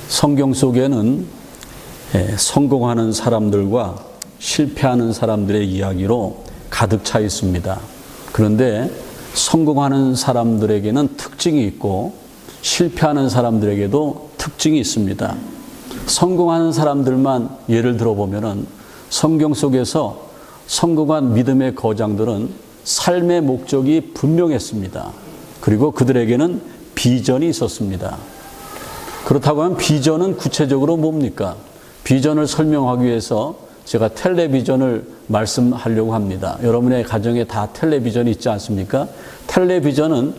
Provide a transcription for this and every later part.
성경 속에는 성공하는 사람들과 실패하는 사람들의 이야기로 가득 차 있습니다. 그런데 성공하는 사람들에게는 특징이 있고 실패하는 사람들에게도 특징이 있습니다. 성공하는 사람들만 예를 들어보면은 성경 속에서 성공한 믿음의 거장들은 삶의 목적이 분명했습니다. 그리고 그들에게는 비전이 있었습니다. 그렇다고 하면 비전은 구체적으로 뭡니까? 비전을 설명하기 위해서 제가 텔레비전을 말씀하려고 합니다. 여러분의 가정에 다 텔레비전이 있지 않습니까? 텔레비전은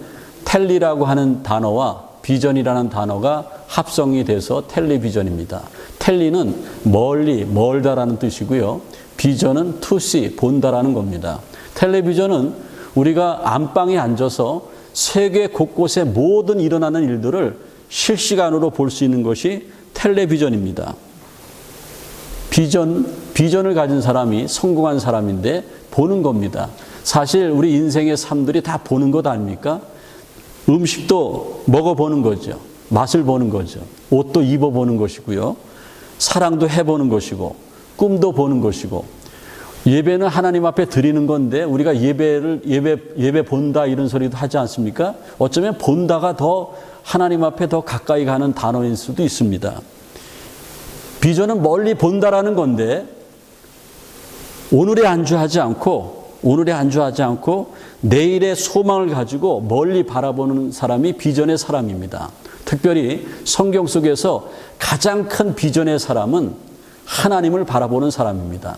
텔리라고 하는 단어와 비전이라는 단어가 합성이 돼서 텔레비전입니다. 텔리는 멀리, 멀다라는 뜻이고요. 비전은 to see, 본다라는 겁니다. 텔레비전은 우리가 안방에 앉아서 세계 곳곳에 모든 일어나는 일들을 실시간으로 볼 수 있는 것이 텔레비전입니다. 비전을 가진 사람이 성공한 사람인데 보는 겁니다. 사실 우리 인생의 삶들이 다 보는 것 아닙니까? 음식도 먹어보는 거죠. 맛을 보는 거죠. 옷도 입어보는 것이고요. 사랑도 해보는 것이고 꿈도 보는 것이고 예배는 하나님 앞에 드리는 건데 우리가 예배 본다 이런 소리도 하지 않습니까? 어쩌면 본다가 더 하나님 앞에 더 가까이 가는 단어일 수도 있습니다. 비전은 멀리 본다라는 건데 오늘에 안주하지 않고 내일의 소망을 가지고 멀리 바라보는 사람이 비전의 사람입니다. 특별히 성경 속에서 가장 큰 비전의 사람은 하나님을 바라보는 사람입니다.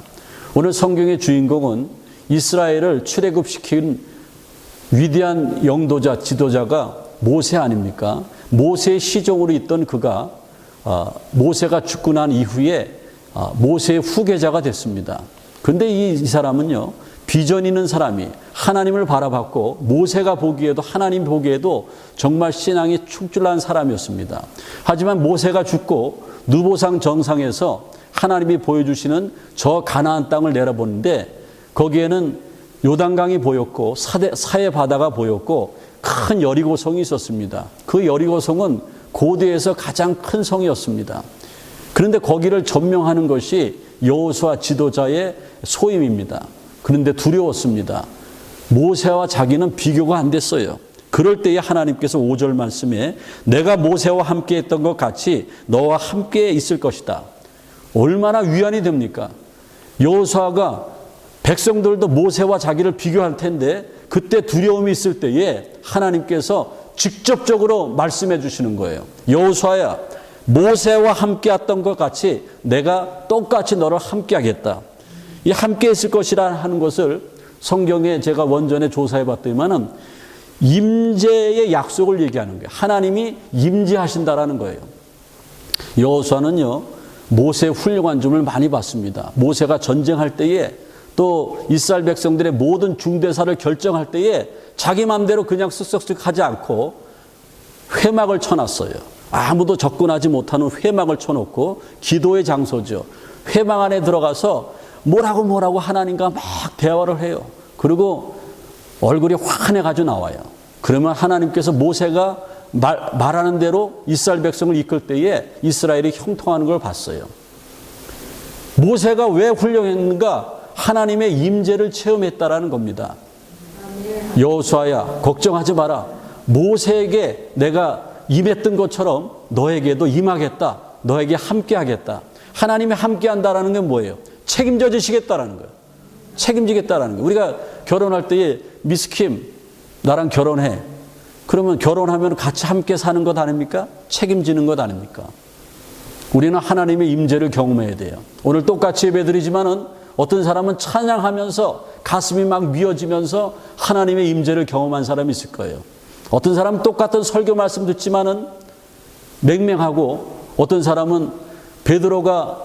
오늘 성경의 주인공은 이스라엘을 출애굽시킨 위대한 영도자, 지도자가 모세 아닙니까? 모세의 시종으로 있던 그가 모세가 죽고 난 이후에 모세의 후계자가 됐습니다. 그런데 이 사람은요, 비전 있는 사람이 하나님을 바라봤고 모세가 보기에도 하나님 보기에도 정말 신앙이 충출한 사람이었습니다. 하지만 모세가 죽고 느보산 정상에서 하나님이 보여주시는 저 가나안 땅을 내려보는데 거기에는 요단강이 보였고 사해 바다가 보였고 큰 여리고성이 있었습니다. 그 여리고성은 고대에서 가장 큰 성이었습니다. 그런데 거기를 점령하는 것이 여호수아 지도자의 소임입니다. 그런데 두려웠습니다. 모세와 자기는 비교가 안 됐어요. 그럴 때에 하나님께서 5절 말씀에 내가 모세와 함께 했던 것 같이 너와 함께 있을 것이다. 얼마나 위안이 됩니까? 여호수아가 백성들도 모세와 자기를 비교할 텐데 그때 두려움이 있을 때에 하나님께서 직접적으로 말씀해 주시는 거예요. 여호수아야, 모세와 함께 했던 것 같이 내가 똑같이 너를 함께 하겠다. 이 함께 있을 것이라 하는 것을 성경에 제가 원전에 조사해 봤더니만은 임재의 약속을 얘기하는 거예요. 하나님이 임재하신다라는 거예요. 여호수아는요, 모세의 훌륭한 점을 많이 봤습니다. 모세가 전쟁할 때에 또 이스라엘 백성들의 모든 중대사를 결정할 때에 자기 마음대로 그냥 쓱쓱쓱 하지 않고 회막을 쳐놨어요. 아무도 접근하지 못하는 회막을 쳐놓고 기도의 장소죠. 회막 안에 들어가서 뭐라고 하나님과 막 대화를 해요. 그리고 얼굴이 환해가지고 나와요. 그러면 하나님께서 모세가 말하는 대로 이스라엘 백성을 이끌 때에 이스라엘이 형통하는 걸 봤어요. 모세가 왜 훌륭했는가? 하나님의 임재를 체험했다라는 겁니다. 여호수아야, 걱정하지 마라. 모세에게 내가 임했던 것처럼 너에게도 임하겠다. 너에게 함께하겠다. 하나님이 함께한다라는 건 뭐예요? 책임져 주시겠다라는 거예요. 책임지겠다라는 거예요. 우리가 결혼할 때에 미스킴 나랑 결혼해. 그러면 결혼하면 같이 함께 사는 것 아닙니까? 책임지는 것 아닙니까? 우리는 하나님의 임재를 경험해야 돼요. 오늘 똑같이 예배드리지만은 어떤 사람은 찬양하면서 가슴이 막 미어지면서 하나님의 임재를 경험한 사람이 있을 거예요. 어떤 사람은 똑같은 설교 말씀 듣지만은 맹맹하고 어떤 사람은 베드로가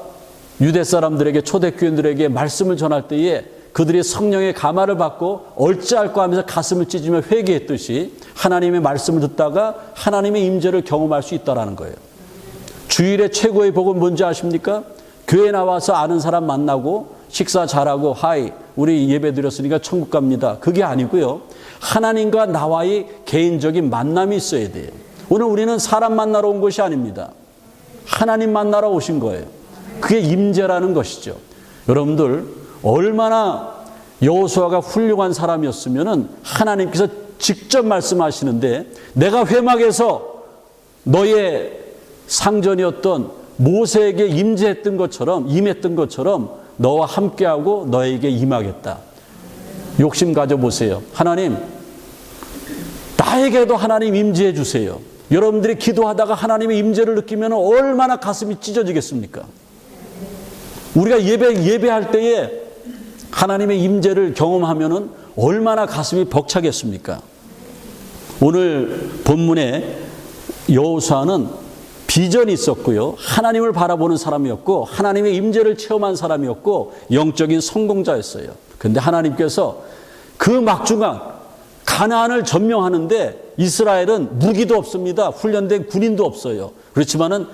유대 사람들에게 초대교인들에게 말씀을 전할 때에 그들이 성령의 감화를 받고 얼찌할까 하면서 가슴을 찢으며 회개했듯이 하나님의 말씀을 듣다가 하나님의 임재를 경험할 수 있다는 거예요. 주일의 최고의 복은 뭔지 아십니까? 교회 나와서 아는 사람 만나고 식사 잘하고 하이 우리 예배 드렸으니까 천국 갑니다. 그게 아니고요. 하나님과 나와의 개인적인 만남이 있어야 돼요. 오늘 우리는 사람 만나러 온 것이 아닙니다. 하나님 만나러 오신 거예요. 그게 임재라는 것이죠. 여러분들 얼마나 여호수아가 훌륭한 사람이었으면은 하나님께서 직접 말씀하시는데 내가 회막에서 너의 상전이었던 모세에게 임했던 것처럼 너와 함께하고 너에게 임하겠다. 욕심 가져보세요. 하나님, 나에게도 하나님 임재해 주세요. 여러분들이 기도하다가 하나님의 임재를 느끼면 얼마나 가슴이 찢어지겠습니까? 우리가 예배할 때에 하나님의 임재를 경험하면 얼마나 가슴이 벅차겠습니까? 오늘 본문에 여호수아는 비전이 있었고요. 하나님을 바라보는 사람이었고 하나님의 임재를 체험한 사람이었고 영적인 성공자였어요. 그런데 하나님께서 그 막중한 가나안을 점령하는데 이스라엘은 무기도 없습니다. 훈련된 군인도 없어요. 그렇지만은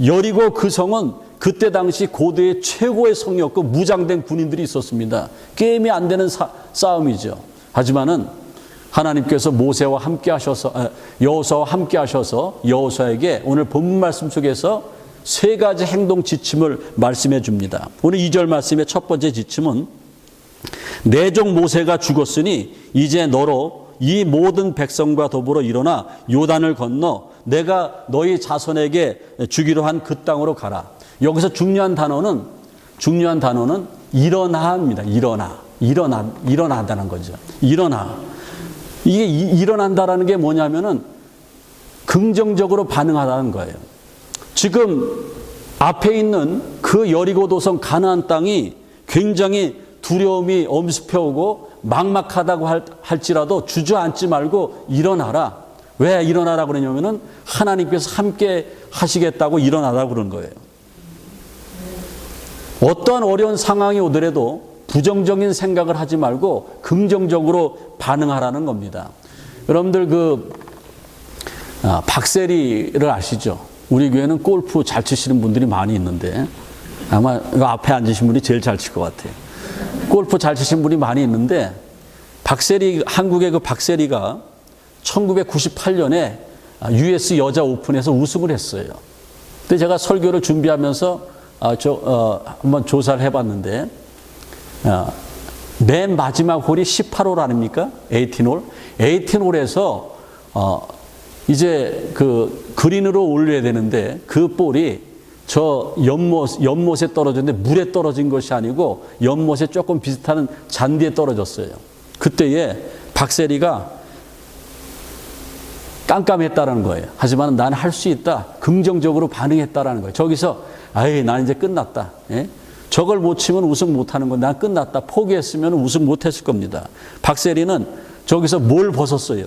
여리고 그 성은 그때 당시 고대의 최고의 성이었고 무장된 군인들이 있었습니다. 게임이 안 되는 싸움이죠. 하지만은 하나님께서 모세와 함께 하셔서 여호수아와 함께 하셔서 여호수아에게 오늘 본문 말씀 속에서 세 가지 행동 지침을 말씀해 줍니다. 오늘 2절 말씀의 첫 번째 지침은 내 종 모세가 죽었으니 이제 너로 이 모든 백성과 더불어 일어나 요단을 건너 내가 너희 자손에게 주기로 한 그 땅으로 가라. 여기서 중요한 단어는 일어나입니다. 일어나다는 거죠. 일어나. 이게 일어난다라는 게 뭐냐면은 긍정적으로 반응하라는 거예요. 지금 앞에 있는 그 여리고 도성 가나안 땅이 굉장히 두려움이 엄습해오고 막막하다고 할지라도 주저앉지 말고 일어나라. 왜 일어나라고 그러냐면은 하나님께서 함께 하시겠다고 일어나라고 그러는 거예요. 어떠한 어려운 상황이 오더라도 부정적인 생각을 하지 말고 긍정적으로 반응하라는 겁니다. 여러분들 박세리를 아시죠? 우리 교회는 골프 잘 치시는 분들이 많이 있는데 아마 앞에 앉으신 분이 제일 잘 칠 것 같아요. 골프 잘 치시는 분이 많이 있는데 한국의 그 박세리가 1998년에 US 여자 오픈에서 우승을 했어요. 근데 제가 설교를 준비하면서 한번 조사를 해봤는데 맨 마지막 홀이 18홀 아닙니까? 18홀. 18홀에서 이제 그 그린으로 올려야 되는데 그 볼이 저 연못에 떨어졌는데 물에 떨어진 것이 아니고 연못에 조금 비슷한 잔디에 떨어졌어요. 그때에 박세리가 깜깜했다라는 거예요. 하지만 나는 할 수 있다. 긍정적으로 반응했다라는 거예요. 저기서 난 이제 끝났다. 예? 저걸 못 치면 우승 못하는 건 난 끝났다. 포기했으면 우승 못했을 겁니다. 박세리는 저기서 뭘 벗었어요?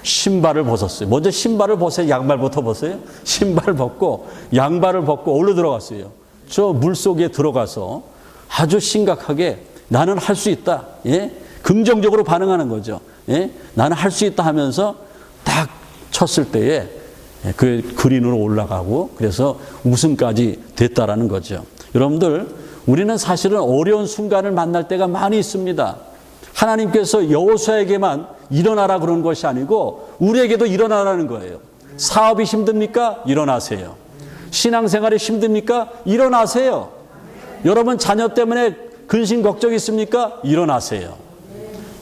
신발을 벗었어요. 먼저 신발을 벗어야 양말부터 벗어요. 신발을 벗고 양발을 벗고 어디로 들어갔어요? 저 물속에 들어가서 아주 심각하게 나는 할 수 있다. 예? 긍정적으로 반응하는 거죠. 예? 나는 할 수 있다 하면서 딱 쳤을 때에 그 그린으로 올라가고 그래서 우승까지 됐다라는 거죠. 여러분들 우리는 사실은 어려운 순간을 만날 때가 많이 있습니다. 하나님께서 여호수아에게만 일어나라 그런 것이 아니고 우리에게도 일어나라는 거예요. 사업이 힘듭니까? 일어나세요. 신앙생활이 힘듭니까? 일어나세요. 여러분 자녀 때문에 근심 걱정이 있습니까? 일어나세요.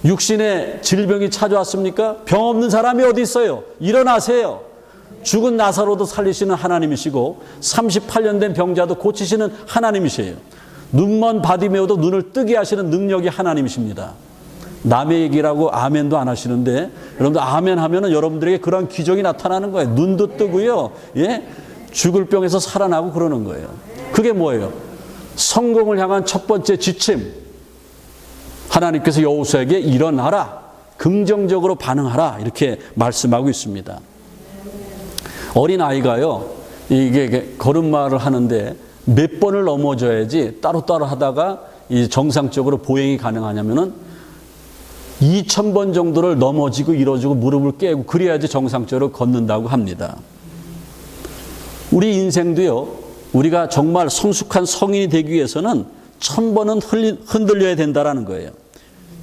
육신의 질병이 찾아왔습니까? 병 없는 사람이 어디 있어요? 일어나세요. 죽은 나사로도 살리시는 하나님이시고 38년 된 병자도 고치시는 하나님이세요. 눈먼 바디메오도 눈을 뜨게 하시는 능력이 하나님이십니다. 남의 얘기라고 아멘도 안 하시는데 여러분들 아멘 하면은 여러분들에게 그런 기적이 나타나는 거예요. 눈도 뜨고요. 예? 죽을 병에서 살아나고 그러는 거예요. 그게 뭐예요? 성공을 향한 첫 번째 지침. 하나님께서 여호수아에게 일어나라. 긍정적으로 반응하라. 이렇게 말씀하고 있습니다. 어린아이가요. 이게 걸음마를 하는데 몇 번을 넘어져야지 따로따로 하다가 이 정상적으로 보행이 가능하냐면은 2000번 정도를 넘어지고 일어지고 무릎을 깨고 그래야지 정상적으로 걷는다고 합니다. 우리 인생도요. 우리가 정말 성숙한 성인이 되기 위해서는 1000번은 흔들려야 된다라는 거예요.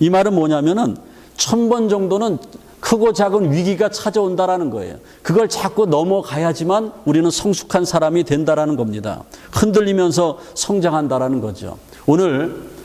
이 말은 뭐냐면은 1000번 정도는 크고 작은 위기가 찾아온다라는 거예요. 그걸 자꾸 넘어가야지만 우리는 성숙한 사람이 된다라는 겁니다. 흔들리면서 성장한다라는 거죠. 오늘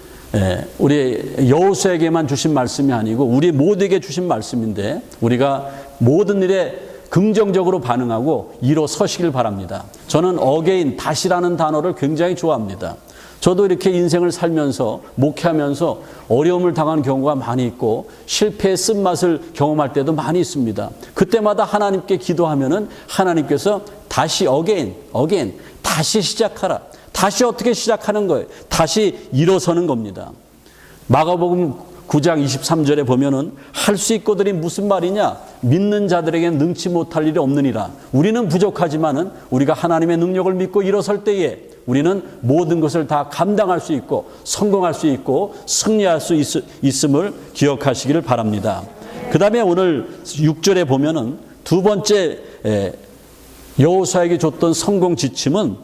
우리 여호수아에게만 주신 말씀이 아니고 우리 모두에게 주신 말씀인데 우리가 모든 일에 긍정적으로 반응하고 일어서시길 바랍니다. 저는 어게인, 다시라는 단어를 굉장히 좋아합니다. 저도 이렇게 인생을 살면서 목회하면서 어려움을 당한 경우가 많이 있고 실패의 쓴맛을 경험할 때도 많이 있습니다. 그때마다 하나님께 기도하면은 하나님께서 다시 어게인, 다시 시작하라. 다시 어떻게 시작하는 거예요? 다시 일어서는 겁니다. 마가복음 9장 23절에 보면은 할 수 있거들이 무슨 말이냐? 믿는 자들에게는 능치 못할 일이 없느니라. 우리는 부족하지만은 우리가 하나님의 능력을 믿고 일어설 때에 우리는 모든 것을 다 감당할 수 있고 성공할 수 있고 승리할 수 있음을 기억하시기를 바랍니다. 그 다음에 오늘 6절에 보면은 두 번째 여호수아에게 줬던 성공 지침은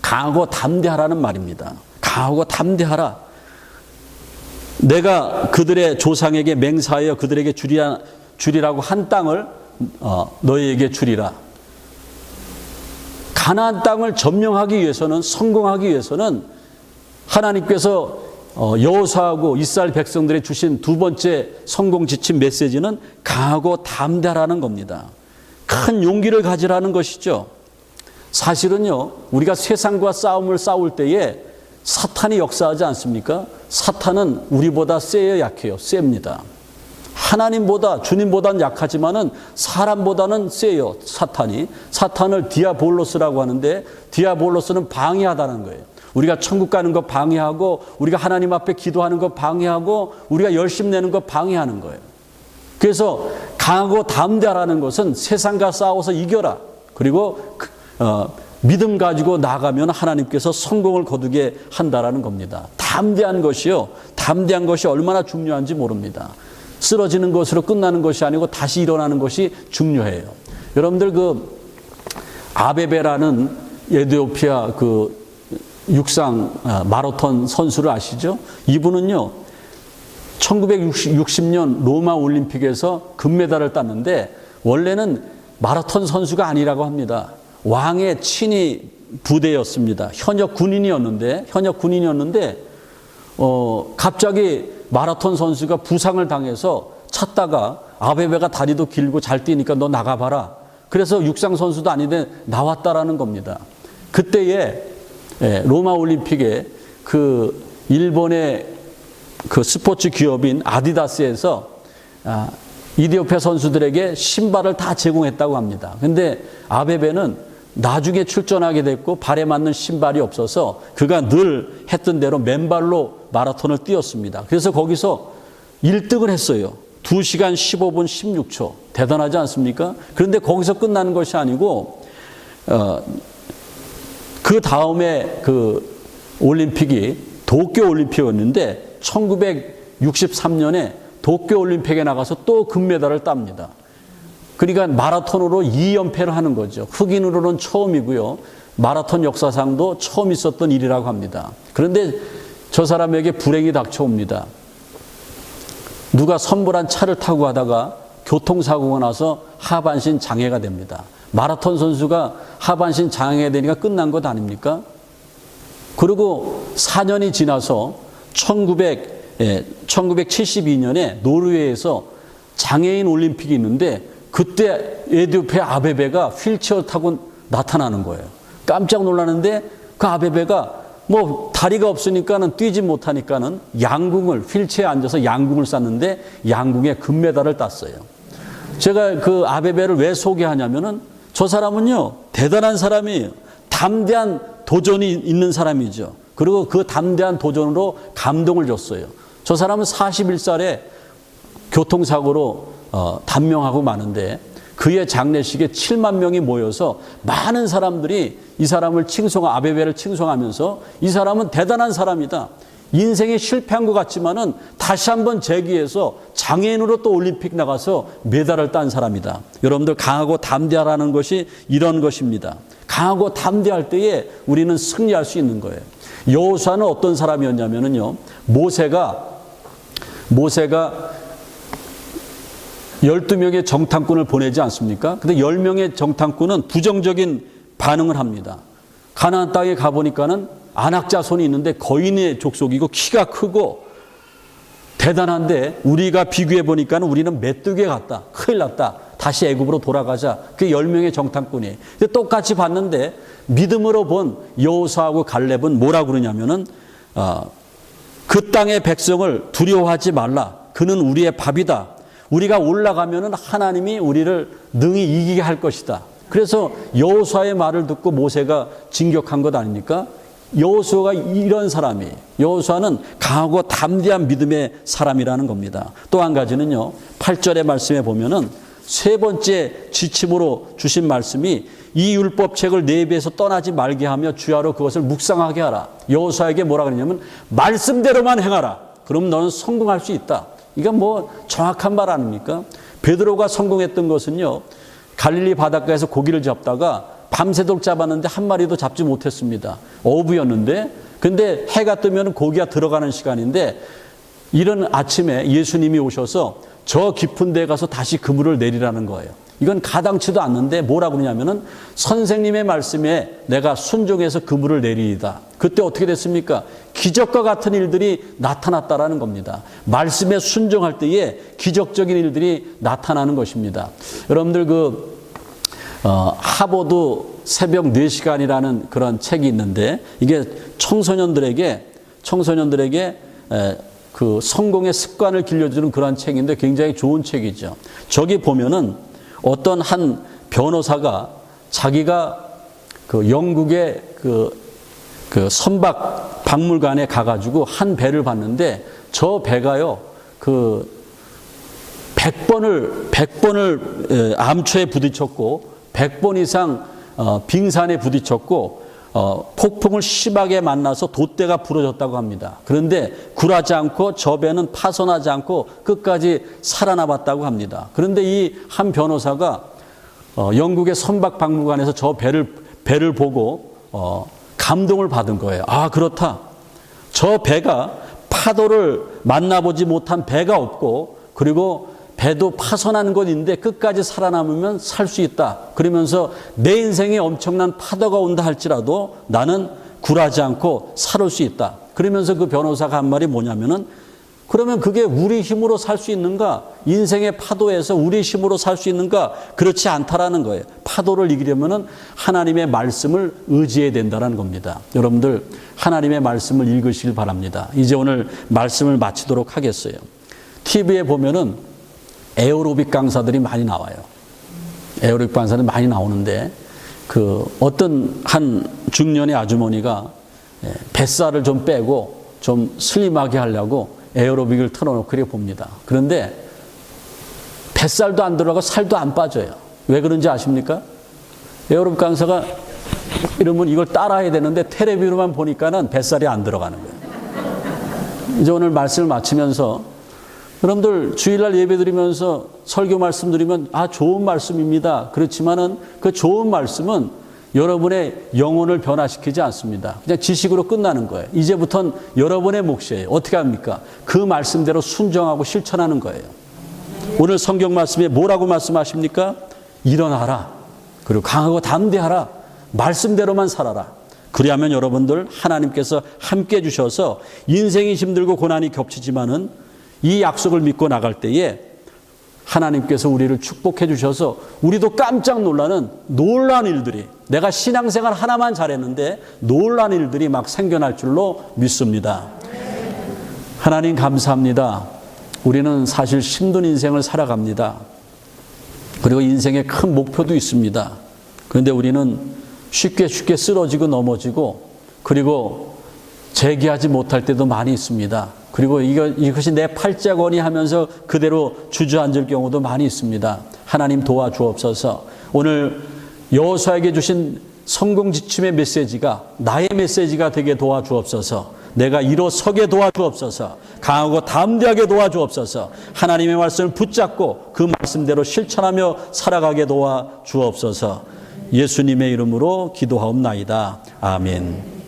강하고 담대하라는 말입니다. 강하고 담대하라. 내가 그들의 조상에게 맹세하여 그들에게 주리라고 한 땅을 너희에게 주리라. 가나안 땅을 점령하기 위해서는 성공하기 위해서는 하나님께서 여호수아하고 이스라엘 백성들이 주신 두 번째 성공 지침 메시지는 강하고 담대하라는 겁니다. 큰 용기를 가지라는 것이죠. 사실은요, 우리가 세상과 싸움을 싸울 때에 사탄이 역사하지 않습니까? 사탄은 우리보다 세요, 약해요? 셉니다. 하나님보다, 주님보다는 약하지만은 사람보다는 세요, 사탄이. 사탄을 디아볼로스라고 하는데, 디아볼로스는 방해하다는 거예요. 우리가 천국 가는 거 방해하고, 우리가 하나님 앞에 기도하는 거 방해하고, 우리가 열심 내는 거 방해하는 거예요. 그래서 강하고 담대하라는 것은 세상과 싸워서 이겨라. 그리고 믿음 가지고 나가면 하나님께서 성공을 거두게 한다라는 겁니다. 담대한 것이요. 담대한 것이 얼마나 중요한지 모릅니다. 쓰러지는 것으로 끝나는 것이 아니고 다시 일어나는 것이 중요해요. 여러분들 아베베라는 에티오피아 육상 마라톤 선수를 아시죠? 이분은요, 1960년 로마 올림픽에서 금메달을 땄는데 원래는 마라톤 선수가 아니라고 합니다. 왕의 친위 부대였습니다. 현역 군인이었는데 갑자기 마라톤 선수가 부상을 당해서 찾다가 아베베가 다리도 길고 잘 뛰니까 너 나가봐라. 그래서 육상 선수도 아닌데 나왔다라는 겁니다. 그때에 로마 올림픽에 일본의 스포츠 기업인 아디다스에서 이디오피아 선수들에게 신발을 다 제공했다고 합니다. 근데 아베베는 나중에 출전하게 됐고 발에 맞는 신발이 없어서 그가 늘 했던 대로 맨발로 마라톤을 뛰었습니다. 그래서 거기서 1등을 했어요. 2시간 15분 16초. 대단하지 않습니까? 그런데 거기서 끝나는 것이 아니고 그 다음에 올림픽이 도쿄 올림픽이었는데 1963년에 도쿄 올림픽에 나가서 또 금메달을 땁니다. 그러니까 마라톤으로 2연패를 하는 거죠. 흑인으로는 처음이고요. 마라톤 역사상도 처음 있었던 일이라고 합니다. 그런데 저 사람에게 불행이 닥쳐옵니다. 누가 선물한 차를 타고 가다가 교통사고가 나서 하반신 장애가 됩니다. 마라톤 선수가 하반신 장애가 되니까 끝난 것 아닙니까? 그리고 4년이 지나서 1972년에 노르웨이에서 장애인 올림픽이 있는데 그때 에티오피아 아베베가 휠체어 타고 나타나는 거예요. 깜짝 놀라는데 그 아베베가 다리가 없으니까는 뛰지 못하니까는 휠체어에 앉아서 양궁을 쌌는데 양궁에 금메달을 땄어요. 제가 그 아베베를 왜 소개하냐면은 저 사람은요, 대단한 사람이에요. 담대한 도전이 있는 사람이죠. 그리고 그 담대한 도전으로 감동을 줬어요. 저 사람은 41살에 교통사고로 단명하고 마는데 그의 장례식에 7만 명이 모여서 많은 사람들이 이 사람을 아베베를 칭송하면서 이 사람은 대단한 사람이다. 인생에 실패한 것 같지만은 다시 한번 재기해서 장애인으로 또 올림픽 나가서 메달을 딴 사람이다. 여러분들 강하고 담대하라는 것이 이런 것입니다. 강하고 담대할 때에 우리는 승리할 수 있는 거예요. 여호수아는 어떤 사람이었냐면요, 모세가 12명의 정탐꾼을 보내지 않습니까? 근데 10명의 정탐꾼은 부정적인 반응을 합니다. 가나안 땅에 가보니까는 안악자손이 있는데 거인의 족속이고 키가 크고 대단한데 우리가 비교해 보니까는 우리는 메뚜기 같다. 큰일 났다. 다시 애굽으로 돌아가자. 그게 10명의 정탐꾼이. 근데 똑같이 봤는데 믿음으로 본 여호수아하고 갈렙은 뭐라고 그러냐면은 그 땅의 백성을 두려워하지 말라. 그는 우리의 밥이다. 우리가 올라가면은 하나님이 우리를 능히 이기게 할 것이다. 그래서 여호수아의 말을 듣고 모세가 진격한 것 아닙니까? 여호수아가 이런 사람이에요. 여호수아는 강하고 담대한 믿음의 사람이라는 겁니다. 또 한 가지는요. 8절의 말씀에 보면은 세 번째 지침으로 주신 말씀이 이 율법책을 내 입에서 떠나지 말게 하며 주야로 그것을 묵상하게 하라. 여호수아에게 뭐라 그러냐면 말씀대로만 행하라. 그럼 너는 성공할 수 있다. 이건 뭐 정확한 말 아닙니까? 베드로가 성공했던 것은요. 갈릴리 바닷가에서 고기를 잡다가 밤새도록 잡았는데 한 마리도 잡지 못했습니다. 어부였는데 근데 해가 뜨면 고기가 들어가는 시간인데 이른 아침에 예수님이 오셔서 저 깊은 데에 가서 다시 그물을 내리라는 거예요. 이건 가당치도 않는데 뭐라고 그러냐면은 선생님의 말씀에 내가 순종해서 그물을 내리이다. 그때 어떻게 됐습니까? 기적과 같은 일들이 나타났다라는 겁니다. 말씀에 순종할 때에 기적적인 일들이 나타나는 것입니다. 여러분들 하버드 새벽 4시간이라는 그런 책이 있는데 이게 청소년들에게 그 성공의 습관을 길러주는 그런 책인데 굉장히 좋은 책이죠. 저기 보면은 어떤 한 변호사가 자기가 그 영국의 그 선박 박물관에 가가지고 한 배를 봤는데 저 배가요 그 100번을 암초에 부딪혔고 100번 이상 빙산에 부딪혔고 폭풍을 심하게 만나서 돛대가 부러졌다고 합니다. 그런데 굴하지 않고 저 배는 파손하지 않고 끝까지 살아남았다고 합니다. 그런데 이 한 변호사가 영국의 선박 박물관에서 저 배를 보고 감동을 받은 거예요. 아, 그렇다. 저 배가 파도를 만나보지 못한 배가 없고 그리고 배도 파손한 것인데 끝까지 살아남으면 살 수 있다. 그러면서 내 인생에 엄청난 파도가 온다 할지라도 나는 굴하지 않고 살 수 있다. 그러면서 그 변호사가 한 말이 뭐냐면은 그러면 그게 우리 힘으로 살 수 있는가? 인생의 파도에서 우리 힘으로 살 수 있는가? 그렇지 않다라는 거예요. 파도를 이기려면은 하나님의 말씀을 의지해야 된다는 겁니다. 여러분들 하나님의 말씀을 읽으시길 바랍니다. 이제 오늘 말씀을 마치도록 하겠어요. TV에 보면은 에어로빅 강사들이 많이 나와요. 에어로빅 강사들이 많이 나오는데 어떤 한 중년의 아주머니가 뱃살을 좀 빼고 좀 슬림하게 하려고 에어로빅을 틀어놓고 이렇게 봅니다. 그런데 뱃살도 안 들어가고 살도 안 빠져요. 왜 그런지 아십니까? 에어로빅 강사가 이러면 이걸 따라해야 되는데 텔레비로만 보니까는 뱃살이 안 들어가는 거예요. 이제 오늘 말씀을 마치면서 여러분들 주일날 예배 드리면서 설교 말씀 드리면 좋은 말씀입니다. 그렇지만은 그 좋은 말씀은 여러분의 영혼을 변화시키지 않습니다. 그냥 지식으로 끝나는 거예요. 이제부터는 여러분의 몫이에요. 어떻게 합니까? 그 말씀대로 순종하고 실천하는 거예요. 오늘 성경 말씀에 뭐라고 말씀하십니까? 일어나라. 그리고 강하고 담대하라. 말씀대로만 살아라. 그리하면 여러분들 하나님께서 함께 해주셔서 인생이 힘들고 고난이 겹치지만은 이 약속을 믿고 나갈 때에 하나님께서 우리를 축복해 주셔서 우리도 깜짝 놀라는 놀라운 일들이 내가 신앙생활 하나만 잘했는데 놀라운 일들이 막 생겨날 줄로 믿습니다. 하나님 감사합니다. 우리는 사실 힘든 인생을 살아갑니다. 그리고 인생에 큰 목표도 있습니다. 그런데 우리는 쉽게 쓰러지고 넘어지고 그리고 재기하지 못할 때도 많이 있습니다. 그리고 이것이 내 팔자거니 하면서 그대로 주저앉을 경우도 많이 있습니다. 하나님 도와주옵소서. 오늘 여호수아에게 주신 성공 지침의 메시지가 나의 메시지가 되게 도와주옵소서. 내가 일어서게 도와주옵소서. 강하고 담대하게 도와주옵소서. 하나님의 말씀을 붙잡고 그 말씀대로 실천하며 살아가게 도와주옵소서. 예수님의 이름으로 기도하옵나이다. 아멘.